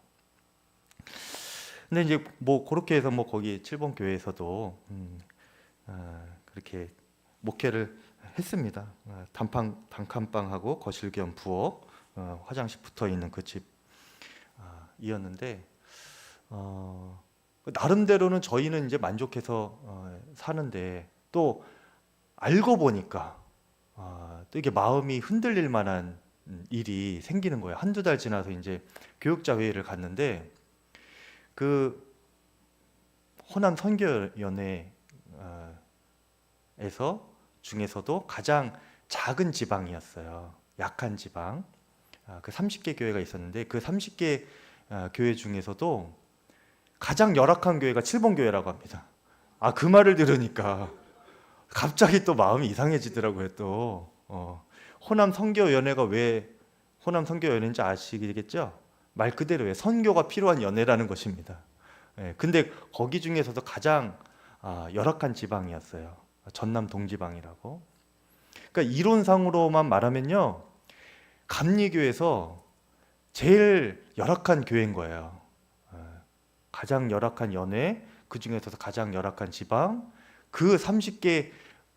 근데 이제 뭐 그렇게 해서 뭐 거기 7번 교회에서도 그렇게 목회를 했습니다. 단칸방하고 거실 겸 부엌, 화장실 붙어 있는 그 집이었는데 나름대로는 저희는 이제 만족해서 사는데 또 알고 보니까 또 이게 마음이 흔들릴 만한 일이 생기는 거예요. 한두 달 지나서 이제 교육자 회의를 갔는데 그 호남 선교연회에서 중에서도 가장 작은 지방이었어요. 약한 지방. 그 30개 교회가 있었는데 그 30개 교회 중에서도 가장 열악한 교회가 7번 교회라고 합니다. 그 말을 들으니까 갑자기 또 마음이 이상해지더라고요. 또 호남 선교연회가 왜 호남 선교연회인지 아시겠죠? 말 그대로예요. 선교가 필요한 연회라는 것입니다. 근데 거기 중에서도 가장 열악한 지방이었어요. 전남 동지방이라고. 그러니까 이론상으로만 말하면요, 감리교에서 제일 열악한 교회인 거예요. 가장 열악한 연회, 그 중에서도 가장 열악한 지방, 그 30개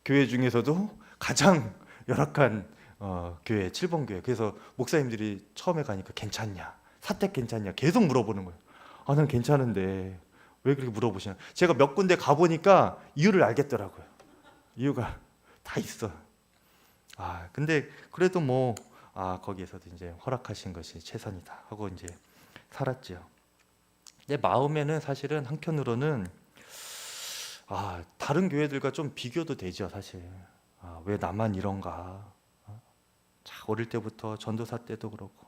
교회 중에서도 가장 열악한 교회, 7번 교회. 그래서 목사님들이 처음에 가니까 괜찮냐, 사택 괜찮냐 계속 물어보는 거예요. 난 괜찮은데 왜 그렇게 물어보시나? 제가 몇 군데 가보니까 이유를 알겠더라고요. 이유가 다 있어. 근데 그래도 뭐 거기에서도 이제 허락하신 것이 최선이다 하고 이제 살았죠. 내 마음에는 사실은 한편으로는 다른 교회들과 좀 비교도 되죠, 사실. 왜 나만 이런가? 어릴 때부터 전도사 때도 그렇고,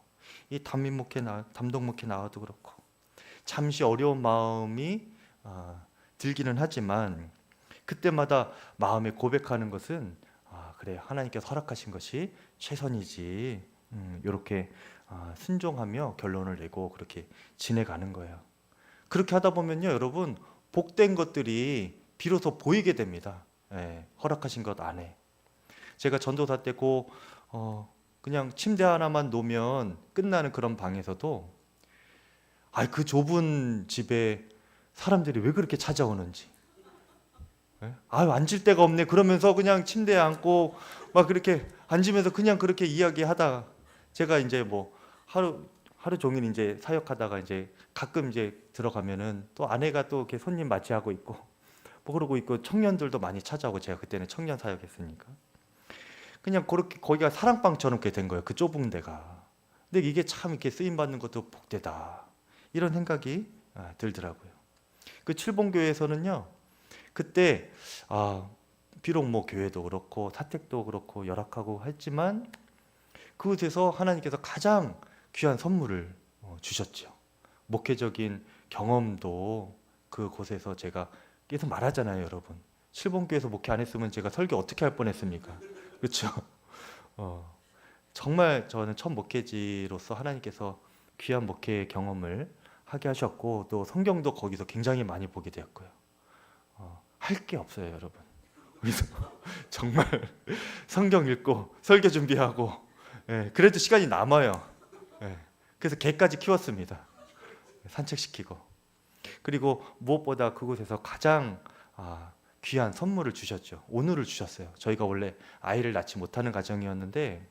이 담독목회 나와도 그렇고, 잠시 어려운 마음이 들기는 하지만 그때마다 마음에 고백하는 것은 그래, 하나님께서 허락하신 것이 최선이지. 이렇게 순종하며 결론을 내고 그렇게 지내가는 거예요. 그렇게 하다 보면요, 여러분, 복된 것들이 비로소 보이게 됩니다. 허락하신 것 안에. 제가 전도사 때 그냥 침대 하나만 놓으면 끝나는 그런 방에서도 그 좁은 집에 사람들이 왜 그렇게 찾아오는지, 앉을 데가 없네 그러면서 그냥 침대에 앉고 막 그렇게 앉으면서 그냥 그렇게 이야기하다, 제가 이제 뭐 하루 종일 이제 사역하다가 이제 가끔 이제 들어가면은 또 아내가 또 이렇게 손님 맞이하고 있고 뭐 그러고 있고, 청년들도 많이 찾아오고, 제가 그때는 청년 사역했으니까 그냥 그렇게 거기가 사랑방처럼 이렇게 된 거예요, 그 좁은 데가. 근데 이게 참 이렇게 쓰임 받는 것도 복되다, 이런 생각이 들더라고요. 그 칠봉교회에서는요, 그때 비록 뭐 교회도 그렇고 사택도 그렇고 열악하고 했지만 그곳에서 하나님께서 가장 귀한 선물을 주셨죠. 목회적인 경험도 그곳에서 제가 계속 말하잖아요, 여러분. 실본교에서 목회 안 했으면 제가 설교 어떻게 할 뻔했습니까? 그렇죠? 정말 저는 첫 목회지로서 하나님께서 귀한 목회 경험을 하게 하셨고 또 성경도 거기서 굉장히 많이 보게 되었고요. 할 게 없어요, 여러분. 그래서 정말 성경 읽고 설교 준비하고, 예, 그래도 시간이 남아요. 예, 그래서 개까지 키웠습니다. 산책시키고. 그리고 무엇보다 그곳에서 가장 귀한 선물을 주셨죠. 오늘을 주셨어요. 저희가 원래 아이를 낳지 못하는 가정이었는데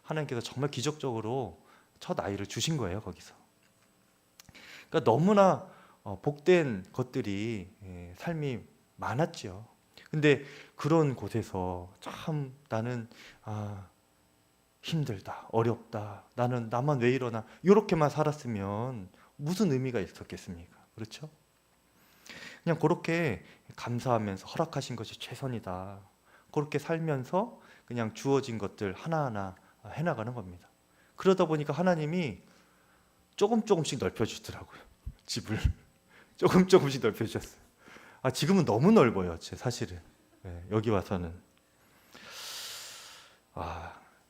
하나님께서 정말 기적적으로 첫 아이를 주신 거예요, 거기서. 그러니까 너무나 복된 것들이, 삶이 많았죠. 근데 그런 곳에서 참 나는 힘들다, 어렵다, 나는 나만 왜 이러나 이렇게만 살았으면 무슨 의미가 있었겠습니까? 그렇죠? 그냥 그렇게 감사하면서 허락하신 것이 최선이다. 그렇게 살면서 그냥 주어진 것들 하나하나 해나가는 겁니다. 그러다 보니까 하나님이 조금씩 넓혀주더라고요. 집을 조금씩 넓혀주셨어요. 지금은 너무 넓어요, 사실은. 여기 와서는.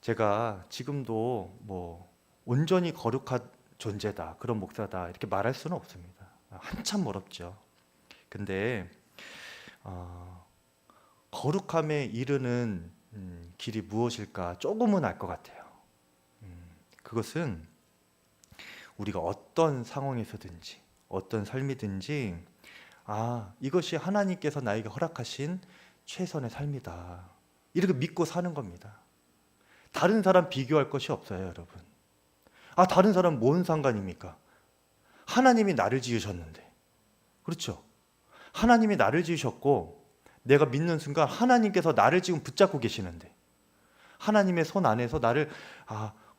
제가 지금도 뭐 온전히 거룩한 존재다, 그런 목사다 이렇게 말할 수는 없습니다. 한참 멀었죠. 근데 거룩함에 이르는 길이 무엇일까 조금은 알 것 같아요. 그것은 우리가 어떤 상황에서든지 어떤 삶이든지 이것이 하나님께서 나에게 허락하신 최선의 삶이다, 이렇게 믿고 사는 겁니다. 다른 사람 비교할 것이 없어요, 여러분. 다른 사람 뭔 상관입니까? 하나님이 나를 지으셨는데. 그렇죠? 하나님이 나를 지으셨고 내가 믿는 순간 하나님께서 나를 지금 붙잡고 계시는데, 하나님의 손 안에서 나를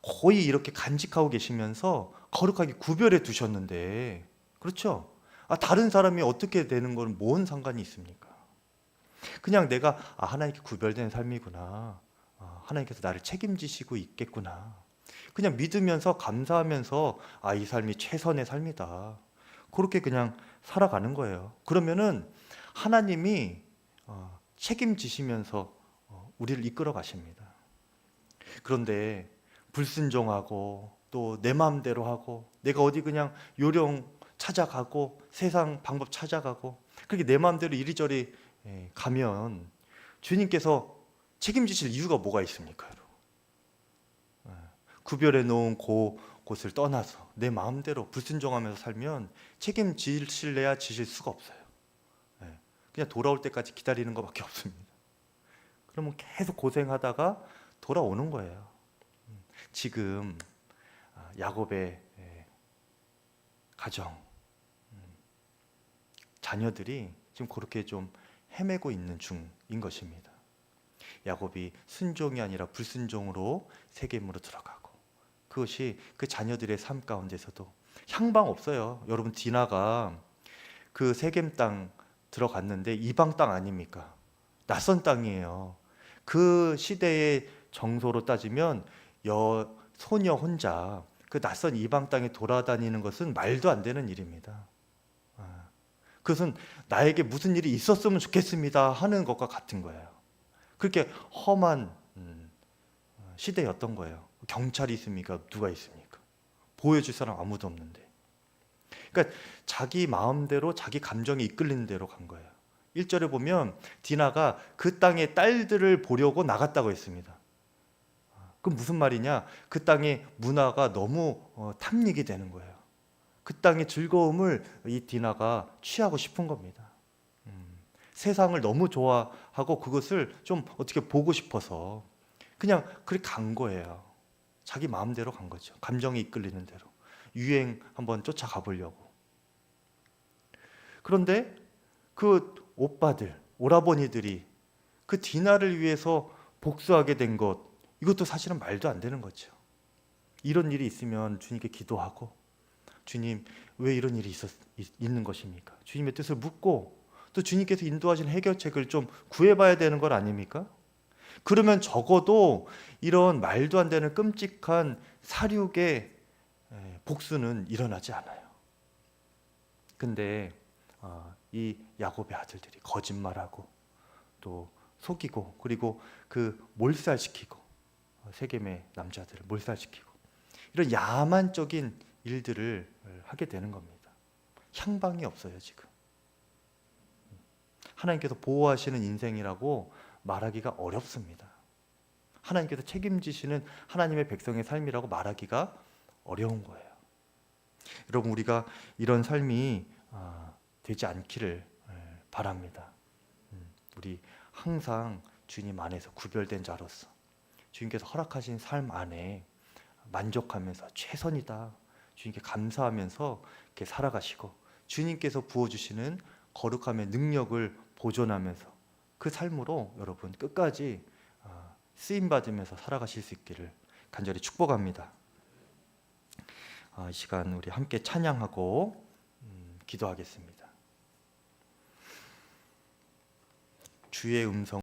거의 이렇게 간직하고 계시면서 거룩하게 구별해 두셨는데, 그렇죠? 다른 사람이 어떻게 되는 건 뭔 상관이 있습니까? 그냥 내가 하나님께 구별된 삶이구나, 하나님께서 나를 책임지시고 있겠구나, 그냥 믿으면서 감사하면서 이 삶이 최선의 삶이다, 그렇게 그냥 살아가는 거예요. 그러면은 하나님이 책임지시면서 우리를 이끌어 가십니다. 그런데 불순종하고 또 내 마음대로 하고 내가 어디 그냥 요령 찾아가고 세상 방법 찾아가고 그렇게 내 마음대로 이리저리 가면 주님께서 책임지실 이유가 뭐가 있습니까? 구별해 놓은 곳을 떠나서 내 마음대로 불순종하면서 살면 책임지실래야 지실 수가 없어요. 그냥 돌아올 때까지 기다리는 것밖에 없습니다. 그러면 계속 고생하다가 돌아오는 거예요. 지금 야곱의 가정, 자녀들이 지금 그렇게 좀 헤매고 있는 중인 것입니다. 야곱이 순종이 아니라 불순종으로 세겜으로 들어가고, 그것이 그 자녀들의 삶 가운데서도 향방 없어요. 여러분, 디나가 그 세겜 땅 들어갔는데 이방 땅 아닙니까? 낯선 땅이에요. 그 시대의 정서로 따지면 소녀 혼자 그 낯선 이방 땅에 돌아다니는 것은 말도 안 되는 일입니다. 그것은 나에게 무슨 일이 있었으면 좋겠습니다 하는 것과 같은 거예요. 그렇게 험한 시대였던 거예요. 경찰이 있습니까? 누가 있습니까? 보여줄 사람 아무도 없는데. 그러니까 자기 마음대로 자기 감정이 이끌리는 대로 간 거예요. 1절에 보면 디나가 그 땅의 딸들을 보려고 나갔다고 했습니다. 그럼 무슨 말이냐? 그 땅의 문화가 너무 탐닉이 되는 거예요. 그 땅의 즐거움을 이 디나가 취하고 싶은 겁니다. 세상을 너무 좋아하고 그것을 좀 어떻게 보고 싶어서 그냥 그렇게 간 거예요. 자기 마음대로 간 거죠. 감정이 이끌리는 대로. 유행 한번 쫓아가 보려고. 그런데 그 오빠들, 오라버니들이 그 디나를 위해서 복수하게 된 것, 이것도 사실은 말도 안 되는 거죠. 이런 일이 있으면 주님께 기도하고, 주님 왜 이런 일이 있는 것입니까? 주님의 뜻을 묻고 또 주님께서 인도하신 해결책을 좀 구해봐야 되는 것 아닙니까? 그러면 적어도 이런 말도 안 되는 끔찍한 살육의 복수는 일어나지 않아요. 근데 이 야곱의 아들들이 거짓말하고 또 속이고 그리고 그 몰살시키고 세겜의 남자들을 몰살시키고 이런 야만적인 일들을 하게 되는 겁니다. 향방이 없어요 지금. 하나님께서 보호하시는 인생이라고 말하기가 어렵습니다. 하나님께서 책임지시는 하나님의 백성의 삶이라고 말하기가 어려운 거예요. 여러분 우리가 이런 삶이 되지 않기를 바랍니다. 우리 항상 주님 안에서 구별된 자로서 주님께서 허락하신 삶 안에 만족하면서 최선이다 주님께 감사하면서 이렇게 살아가시고 주님께서 부어주시는 거룩함의 능력을 보존하면서 그 삶으로 여러분 끝까지 쓰임받으면서 살아가실 수 있기를 간절히 축복합니다. 이 시간 우리 함께 찬양하고 기도하겠습니다. 주의 음성